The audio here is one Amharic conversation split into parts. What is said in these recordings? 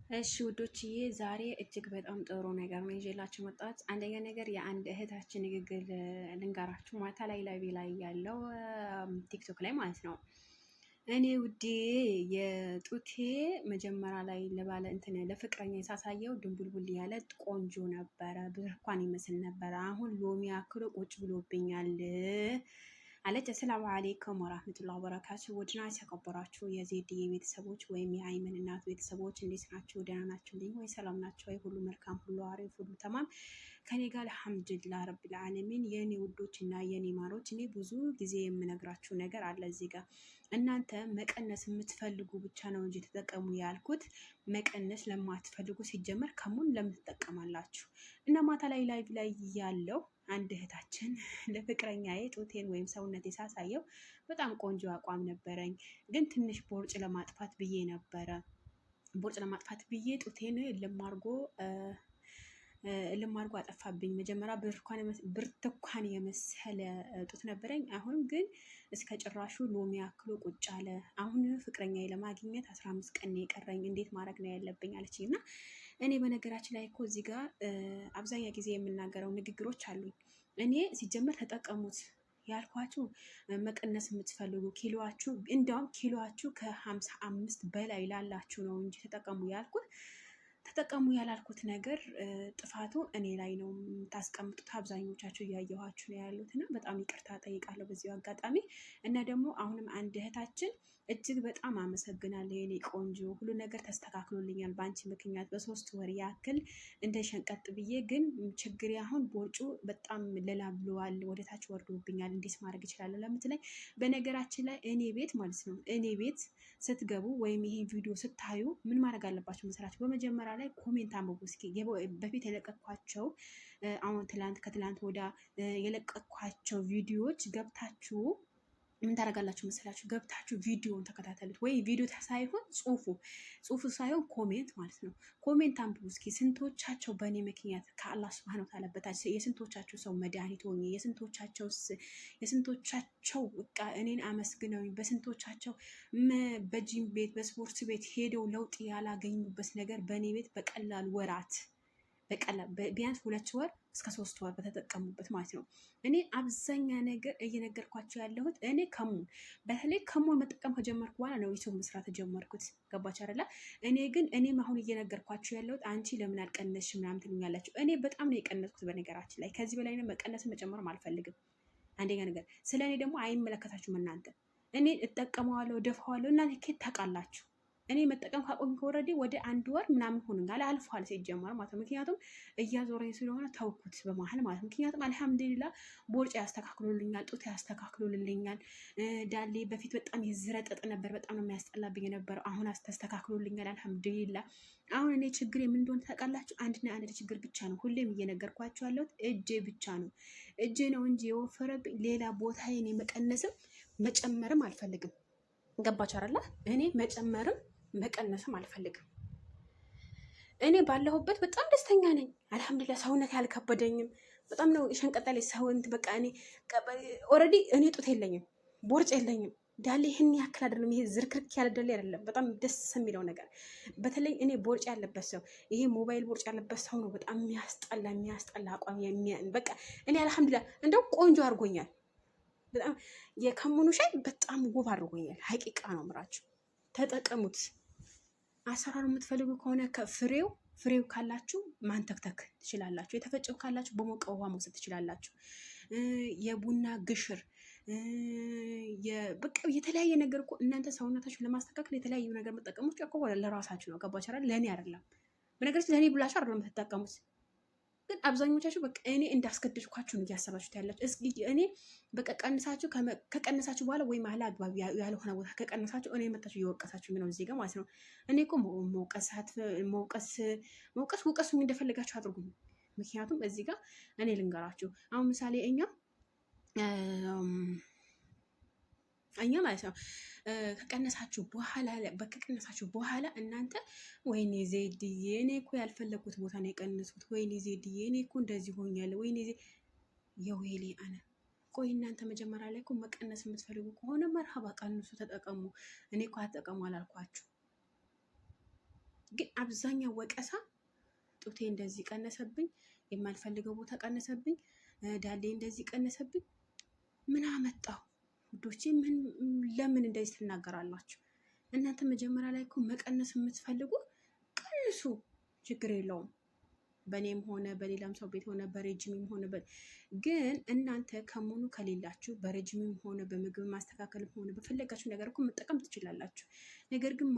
እሺ ውዶችዬ ዛሬ እጅግ በጣም ጥሩ ነገር ነው ይዤላችሁ መጣሁት። አንደኛ ነገር የአንድ እህታችን ንግግር ልንገራችሁ። ማታ ላይ ያለው ቲክቶክ ላይ ማለት ነው። እኔ ውዴ የጡቴ መጀመሪያ ላይ ለባለ እንትን ለፍቅረኛ ሳሳየው ድንቡልቡል ያለ ቆንጆ ነበረ፣ ብርኳን ይመስል ነበረ። አሁን ሎሚ አክሎ ቁጭ ብሎብኛል አለች። አሰላሙ አሌይኩም ወራህመቱላሂ ወበረካቱ። ውድና የተከበራችሁ የዜድ ቤተሰቦች ወይም የአይመን እናት ቤተሰቦች እንዴት ናችሁ? ደህና ናችሁ ወይ? ሰላም ናችሁ ወይ? ሁሉ መልካም፣ ሁሉ አሪፍ፣ ሁሉ ተማም ከኔ ጋር አልሐምዱሊላህ ረብል ዓለሚን። የኔ ውዶች እና የኔ ማሮች፣ እኔ ብዙ ጊዜ የምነግራችሁ ነገር አለ እዚህ ጋር። እናንተ መቀነስ የምትፈልጉ ብቻ ነው እንጂ ተጠቀሙ ያልኩት። መቀነስ ለማትፈልጉ ሲጀመር ከሙን ለምን ትጠቀማላችሁ? እና ማታ ላይ ያለው አንድ እህታችን ለፍቅረኛዬ ጡቴን ወይም ሰውነቴ ሳሳየው በጣም ቆንጆ አቋም ነበረኝ፣ ግን ትንሽ ቦርጭ ለማጥፋት ብዬ ነበረ። ቦርጭ ለማጥፋት ብዬ ጡቴን ልማርጎ አጠፋብኝ። መጀመሪያ ብርቱካን የመሰለ ጡት ነበረኝ። አሁን ግን እስከ ጭራሹ ሎሚ አክሎ ቁጭ አለ። አሁን ፍቅረኛዬ ለማግኘት 15 ቀን የቀረኝ፣ እንዴት ማድረግ ነው ያለብኝ አለችኝ። እና እኔ በነገራችን ላይ እኮ እዚህ ጋር አብዛኛው ጊዜ የምናገረው ንግግሮች አሉኝ። እኔ ሲጀመር ተጠቀሙት ያልኳችሁ መቀነስ የምትፈልጉ ኪሎዋችሁ፣ እንዲያውም ኪሎዋችሁ ከ55 በላይ ላላችሁ ነው እንጂ ተጠቀሙ ያልኩት። ተጠቀሙ ያላልኩት ነገር ጥፋቱ እኔ ላይ ነው ታስቀምጡት። አብዛኞቻችሁ እያየኋችሁ ነው ያሉት እና በጣም ይቅርታ ጠይቃለሁ በዚሁ አጋጣሚ። እና ደግሞ አሁንም አንድ እህታችን እጅግ በጣም አመሰግናለሁ የኔ ቆንጆ፣ ሁሉ ነገር ተስተካክሎልኛል በአንቺ ምክንያት። በ3 ወር ያክል እንደ ሸንቀጥ ብዬ፣ ግን ችግሬ አሁን ቦርጩ በጣም ለላ ብለዋል፣ ወደታች ወርዶብኛል፣ እንዴት ማድረግ ይችላለሁ ለምትለኝ፣ በነገራችን ላይ እኔ ቤት ማለት ነው፣ እኔ ቤት ስትገቡ ወይም ይሄ ቪዲዮ ስታዩ ምን ማድረግ አለባችሁ መሰላችሁ? በመጀመሪያ ላይ ኮሜንት አንብቡ እስኪ። በፊት የለቀኳቸው አሁን ከትላንት ወዳ የለቀኳቸው ቪዲዮዎች ገብታችሁ ምን ታደርጋላችሁ መሰላችሁ? ገብታችሁ ቪዲዮን ተከታተሉት። ወይ ቪዲዮ ሳይሆን ጽሁፉ ሳይሆን ኮሜንት ማለት ነው። ኮሜንት አንብቡ እስኪ። ስንቶቻቸው በእኔ ምክንያት ከአላህ ሱብሃነሁ ወተዓላ በታች የስንቶቻቸው ሰው መድኃኒት ሆኜ፣ የስንቶቻቸው በቃ እኔን አመስግነው፣ በስንቶቻቸው በጂም ቤት በስፖርት ቤት ሄደው ለውጥ ያላገኙበት ነገር በእኔ ቤት በቀላል ወራት ቢያንስ 2 ወር እስከ 3 ወር በተጠቀሙበት ማለት ነው። እኔ አብዛኛ ነገር እየነገርኳቸው ያለሁት እኔ በተለይ ከሙን መጠቀም ከጀመርኩ በኋላ ነው ዩቲዩብ መስራት የጀመርኩት። ገባችሁ አይደለ? እኔም አሁን እየነገርኳቸው ያለሁት አንቺ ለምን አልቀነስሽ ምናምን ትሉኛላችሁ። እኔ በጣም ነው የቀነስኩት በነገራችን ላይ። ከዚህ በላይ መቀነስን መጨመርም አልፈልግም። አንደኛ ነገር ስለ እኔ ደግሞ አይመለከታችሁም እናንተ። እኔ እጠቀመዋለሁ፣ ደፋዋለሁ። እናንተ ኬት ታውቃላችሁ? እኔ መጠቀም ካቆምኩ ወረዲ ወደ 1 ወር ምናምን ሆኖኛል፣ አልፏል ሲጀመር ማለት ነው። ምክንያቱም እያዞረኝ ስለሆነ ተውኩት በመሀል ማለት ነው። ምክንያቱም አልሐምዱሊላህ ቦርጭ ያስተካክሎልኛል፣ ጡት ያስተካክሎልኛል። ዳሌ በፊት በጣም ይዝረጠጥ ነበር፣ በጣም ነው የሚያስጠላብኝ የነበረው። አሁን አስተካክሎልኛል አልሐምዱሊላህ። አሁን እኔ ችግር ምን እንደሆነ ታውቃላችሁ? አንድና አንድ ችግር ብቻ ነው፣ ሁሌም እየነገርኳችሁ ያለሁት እጄ ብቻ ነው። እጄ ነው እንጂ የወፈረብኝ ሌላ ቦታ እኔ መቀነስም መጨመርም አልፈልግም። ገባችሁ አይደለ? እኔ መጨመርም መቀነስም አልፈልግም። እኔ ባለሁበት በጣም ደስተኛ ነኝ አልሐምዱሊላህ። ሰውነት ያልከበደኝም በጣም ነው ሸንቀጠሌ ሰውነት በቃ እኔ ኦልሬዲ እኔ ጡት የለኝም፣ ቦርጭ የለኝም፣ ዳሌ ይህን ያክል አይደለም። ይሄ ዝርክርክ ያለ ዳሌ አይደለም። በጣም ደስ የሚለው ነገር በተለይ እኔ ቦርጭ ያለበት ሰው፣ ይሄ ሞባይል ቦርጭ ያለበት ሰው ነው በጣም የሚያስጠላ አቋም በቃ እኔ አልሐምዱሊላህ እንደው ቆንጆ አድርጎኛል። በጣም የከሙኑ ሻይ በጣም ውብ አድርጎኛል። ሀቂቃ ነው ምራችሁ፣ ተጠቀሙት። አሰራሩ የምትፈልጉ ከሆነ ፍሬው ካላችሁ ማንተክተክ ትችላላችሁ። የተፈጨው ካላችሁ በሞቀ ውሃ መውሰድ ትችላላችሁ። የቡና ግሽር በቃ የተለያየ ነገር እኮ እናንተ ሰውነታችሁ ለማስተካከል የተለያዩ ነገር መጠቀሙት እኮ ለራሳችሁ ነው። ገባችሁ አይደል? ለእኔ አይደለም። በነገራችን ለእኔ ብላችሁ አይደለም የምትጠቀሙት። ግን አብዛኞቻችሁ በቃ እኔ እንዳስገድድኳችሁ ነው እያሰባችሁት ያላችሁ። እስኪ እኔ በቃ ከቀነሳችሁ በኋላ ወይ መሀል አግባብ ያልሆነ ቦታ ከቀነሳችሁ እኔ መጣችሁ እየወቀሳችሁ ነው እዚህ ጋር ማለት ነው። እኔ እኮ መውቀስ እንደፈለጋችሁ አድርጉኝ። ምክንያቱም እዚህ ጋር እኔ ልንገራችሁ፣ አሁን ምሳሌ እኛ ማለት ነው ከቀነሳችሁ በኋላ እናንተ ወይኔ ዜድዬ እኔ እኮ ያልፈለኩት ቦታ ነው የቀነስኩት፣ ወይኔ ዜድዬ እኔ እኮ እንደዚህ ሆኛለሁ፣ ወይኔ የወይሌ አነ። ቆይ እናንተ መጀመሪያ ላይ እኮ መቀነስ የምትፈልጉ ከሆነ መርሃባ ቀንሱ፣ ተጠቀሙ። እኔ እኮ አትጠቀሙ አላልኳችሁ። ግን አብዛኛው ወቀሳ ጡቴ እንደዚህ ቀነሰብኝ፣ የማልፈልገው ቦታ ቀነሰብኝ፣ ዳሌ እንደዚህ ቀነሰብኝ። ምን አመጣው ውዶቼ? ለምን እንደዚህ ትናገራላችሁ? እናንተ መጀመሪያ ላይ እኮ መቀነስ የምትፈልጉ ቀንሱ፣ ችግር የለውም። በእኔም ሆነ በሌላም ሰው ቤት ሆነ በሬጅምም ሆነ ግን እናንተ ከመሆኑ ከሌላችሁ በሬጅምም ሆነ በምግብ ማስተካከልም ሆነ በፈለጋችሁ ነገር እኮ መጠቀም ትችላላችሁ። ነገር ግን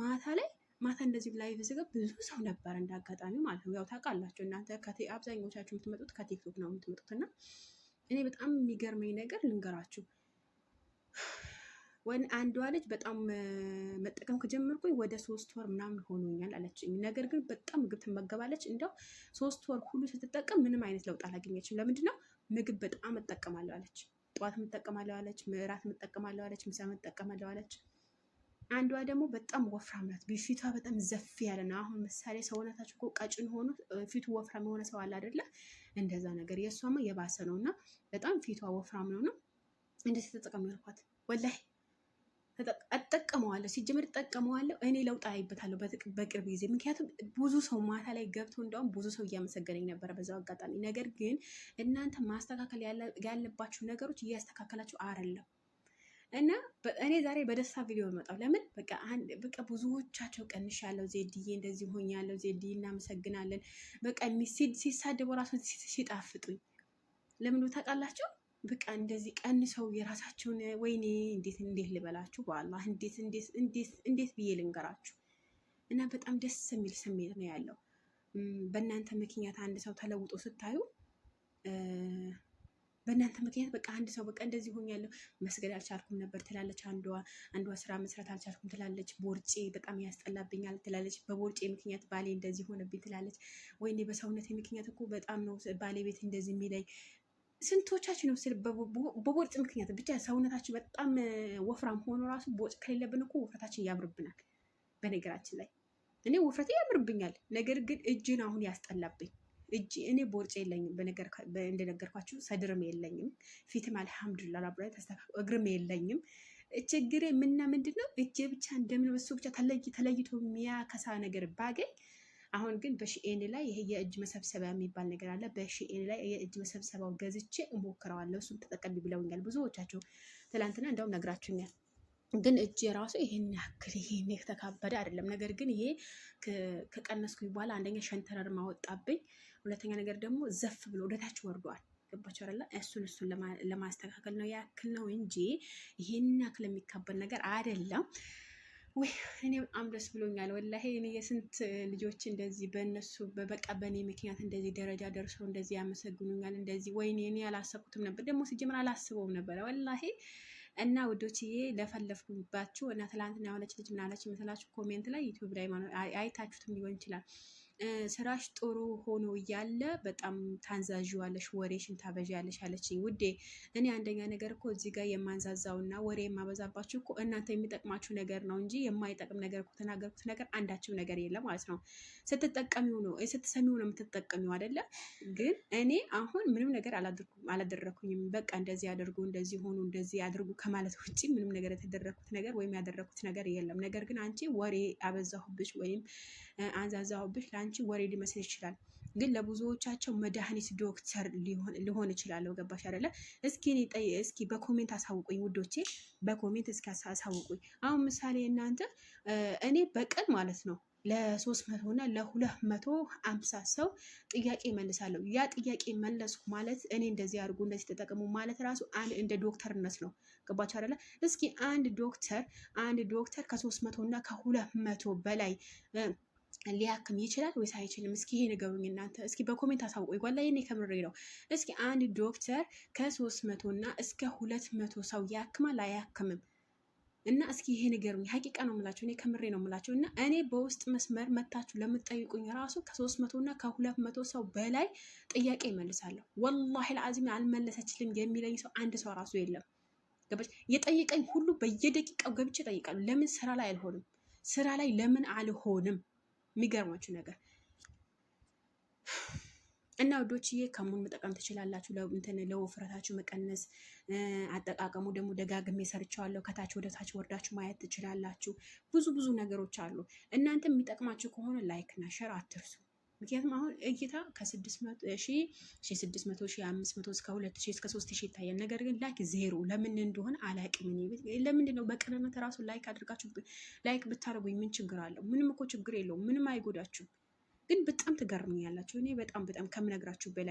ማታ እንደዚህ ላይቭ ዝገብ ብዙ ሰው ነበር እንዳጋጣሚ ማለት ነው። ያው ታውቃላችሁ እናንተ አብዛኞቻችሁ የምትመጡት ከቲክቶክ ነው የምትመጡት እና እኔ በጣም የሚገርመኝ ነገር ልንገራችሁ። አንዷ ልጅ በጣም መጠቀም ከጀመርኩኝ ወደ 3 ወር ምናምን ሆኖኛል አለችኝ። ነገር ግን በጣም ምግብ ትመገባለች። እንደው 3 ወር ሁሉ ስትጠቀም ምንም አይነት ለውጥ አላገኘችም። ለምንድን ነው? ምግብ በጣም እጠቀማለሁ አለች። ጠዋት እጠቀማለሁ አለች፣ ምዕራት እጠቀማለሁ አለች፣ ምሳ እጠቀማለሁ አለች። አንዷ ደግሞ በጣም ወፍራም ናት። ፊቷ በጣም ዘፍ ያለ ነው። አሁን ምሳሌ ሰውነታችሁ እኮ ቀጭን ሆኖ ፊቱ ወፍራም የሆነ ሰው አለ አይደለ? እንደዛ ነገር የእሷማ የባሰ ነው እና በጣም ፊቷ ወፍራም ነው እና እንደዚህ ተጠቀም ያልኳት ወላሂ እጠቀመዋለሁ። ሲጀምር እጠቀመዋለሁ። እኔ ለውጥ አይበታለሁ በቅርብ ጊዜ። ምክንያቱም ብዙ ሰው ማታ ላይ ገብቶ እንደውም ብዙ ሰው እያመሰገነኝ ነበረ በዛው አጋጣሚ። ነገር ግን እናንተ ማስተካከል ያለባችሁ ነገሮች እያስተካከላችሁ አይደለም። እና እኔ ዛሬ በደስታ ቪዲዮ መጣሁ። ለምን በቃ ብዙዎቻቸው ቀንሻለሁ፣ ዜድዬ እንደዚህ ሆኛለሁ፣ ዜድዬ እናመሰግናለን። በቃ ሲሳደቡ ራሱ ሲጣፍጡኝ ለምን ታውቃላችሁ? በቃ እንደዚህ ቀንሰው የራሳቸውን ወይኔ እንዴት ልበላችሁ፣ በአላህ እንዴት ብዬ ልንገራችሁ። እና በጣም ደስ የሚል ስሜት ነው ያለው። በእናንተ ምክንያት አንድ ሰው ተለውጦ ስታዩ፣ በእናንተ ምክንያት በቃ አንድ ሰው በቃ እንደዚህ ሆኛለሁ፣ መስገድ አልቻልኩም ነበር ትላለች አንዷ ስራ መስራት አልቻልኩም ትላለች። ቦርጬ በጣም ያስጠላብኛል ትላለች። በቦርጬ ምክንያት ባሌ እንደዚህ ሆነብኝ ትላለች። ወይኔ በሰውነቴ ምክንያት እኮ በጣም ነው ባለቤት እንደዚህ የሚለኝ። ስንቶቻችን ነው በቦርጭ ምክንያት ብቻ ሰውነታችን በጣም ወፍራም ሆኖ ራሱ ቦርጭ ከሌለብን እኮ ውፍረታችን ያምርብናል። በነገራችን ላይ እኔ ውፍረቴ ያምርብኛል፣ ነገር ግን እጅን አሁን ያስጠላብኝ። እኔ ቦርጭ የለኝም እንደነገርኳችሁ፣ ሰድርም የለኝም፣ ፊትም አልሐምዱሊላህ ላብራ ተስተካክሎ፣ እግርም የለኝም። ችግሬ ምንድን ነው? እጄ ብቻ እንደምን በሱ ብቻ ተለይቶ የሚያከሳ ነገር ባገኝ። አሁን ግን በሺኤን ላይ ይሄ የእጅ መሰብሰቢያ የሚባል ነገር አለ። በሺኤን ላይ የእጅ መሰብሰቢያው ገዝቼ እሞክረዋለሁ። እሱም ተጠቀሚ ብለውኛል ብዙዎቻቸው። ትላንትና እንደውም ነግራችሁኛል። ግን እጅ የራሱ ይሄን ያክል ይሄን የተካበደ አይደለም። ነገር ግን ይሄ ከቀነስኩኝ በኋላ አንደኛ ሸንተረር ማወጣብኝ፣ ሁለተኛ ነገር ደግሞ ዘፍ ብሎ ወደታች ወርዷል። ገባችሁ አይደለ? እሱን ለማስተካከል ነው ያክል ነው እንጂ ይሄን ያክል የሚካበድ ነገር አይደለም። ወይ እኔ በጣም ደስ ብሎኛል ወላሂ። እኔ የስንት ልጆች እንደዚህ በእነሱ በቃ በእኔ ምክንያት እንደዚህ ደረጃ ደርሰው እንደዚህ ያመሰግኑኛል። እንደዚህ ወይኔ እኔ አላሰብኩትም ነበር፣ ደግሞ ሲጀምር አላስበውም ነበረ ወላሂ። እና ውዶችዬ ለፈለፍኩባችሁ እና ትላንትና የሆነች ልጅ ምናለች መሰላችሁ? ኮሜንት ላይ ዩቲዩብ ላይ አይታችሁትም ሊሆን ይችላል። ስራሽ ጥሩ ሆኖ እያለ በጣም ታንዛዥዋለሽ፣ ወሬሽን ታበዣለሽ አለችኝ። ውዴ እኔ አንደኛ ነገር እኮ እዚህ ጋር የማንዛዛውና ወሬ የማበዛባችሁ እኮ እናንተ የሚጠቅማችሁ ነገር ነው እንጂ የማይጠቅም ነገር እኮ ተናገርኩት ነገር አንዳችም ነገር የለም ማለት ነው። ስትሰሚው ነው የምትጠቀሚው አይደለ? ግን እኔ አሁን ምንም ነገር አላደረኩኝም። በቃ እንደዚህ አድርጉ፣ እንደዚህ ሆኑ፣ እንደዚህ አድርጉ ከማለት ውጭ ምንም ነገር የተደረኩት ነገር ወይም ያደረኩት ነገር የለም። ነገር ግን አንቺ ወሬ አበዛሁብሽ ወይም አንዛዛሁብሽ ለአንቺ ወሬ ሊመስል ይችላል፣ ግን ለብዙዎቻቸው መድኃኒት ዶክተር ሊሆን ይችላል። ገባሽ አይደለ? እስኪ በኮሜንት አሳውቁኝ ውዶቼ፣ በኮሜንት እስኪ አሳውቁኝ። አሁን ምሳሌ እናንተ እኔ በቀን ማለት ነው ለ300 እና ለ250 ሰው ጥያቄ መልሳለሁ። ያ ጥያቄ መለስኩ ማለት እኔ እንደዚህ አድርጉ እንደዚህ ተጠቀሙ ማለት ራሱ እንደ ዶክተርነት ነው። ገባችሁ አይደለ? እስኪ አንድ ዶክተር ከ300 እና ከ200 በላይ ሊያክም ይችላል ወይስ አይችልም? እስኪ ይሄ ንገሩኝ እናንተ። እስኪ በኮሜንት አሳውቁኝ። ወላሂ እኔ ከምሬ ነው። እስኪ አንድ ዶክተር ከ300 እና እስከ 200 ሰው ያክማል አያክምም? እና እስኪ ይሄ ንገሩኝ። ሀቂቃ ነው የምላቸው፣ እኔ ከምሬ ነው የምላቸው። እና እኔ በውስጥ መስመር መታችሁ ለምትጠይቁኝ ራሱ ከ300 እና ከ200 ሰው በላይ ጥያቄ ይመልሳለሁ። ወላሂ ለአዚም አልመለሰችልም የሚለኝ ሰው አንድ ሰው ራሱ የለም። ገባች? የጠይቀኝ ሁሉ በየደቂቃው ገብቼ እጠይቃለሁ። ለምን ስራ ላይ አልሆንም? ስራ ላይ ለምን አልሆንም? የሚገርማችሁ ነገር እና ውዶችዬ ከሙን መጠቀም ትችላላችሁ። ለውፍረታችሁ መቀነስ አጠቃቀሙ ደግሞ ደጋግሜ ሰርቻለሁ። ከታች ወደ ታች ወርዳችሁ ማየት ትችላላችሁ። ብዙ ነገሮች አሉ። እናንተ የሚጠቅማችሁ ከሆነ ላይክ እና ሸር አትርሱ። ምክንያቱም አሁን እይታ ከ600 ሺህ 500 እስከ 2000 እስከ 3000 ይታያል። ነገር ግን ላይክ ዜሮ ለምን እንደሆነ አላውቅም። ለምንድን ነው በቅንነት ራሱ ላይክ አድርጋችሁ ላይክ ብታደርጉኝ ምን ችግር አለው? ምንም እኮ ችግር የለውም። ምንም አይጎዳችሁም። ግን በጣም ትገርሙኛላችሁ። እኔ በጣም ከምነግራችሁ በላይ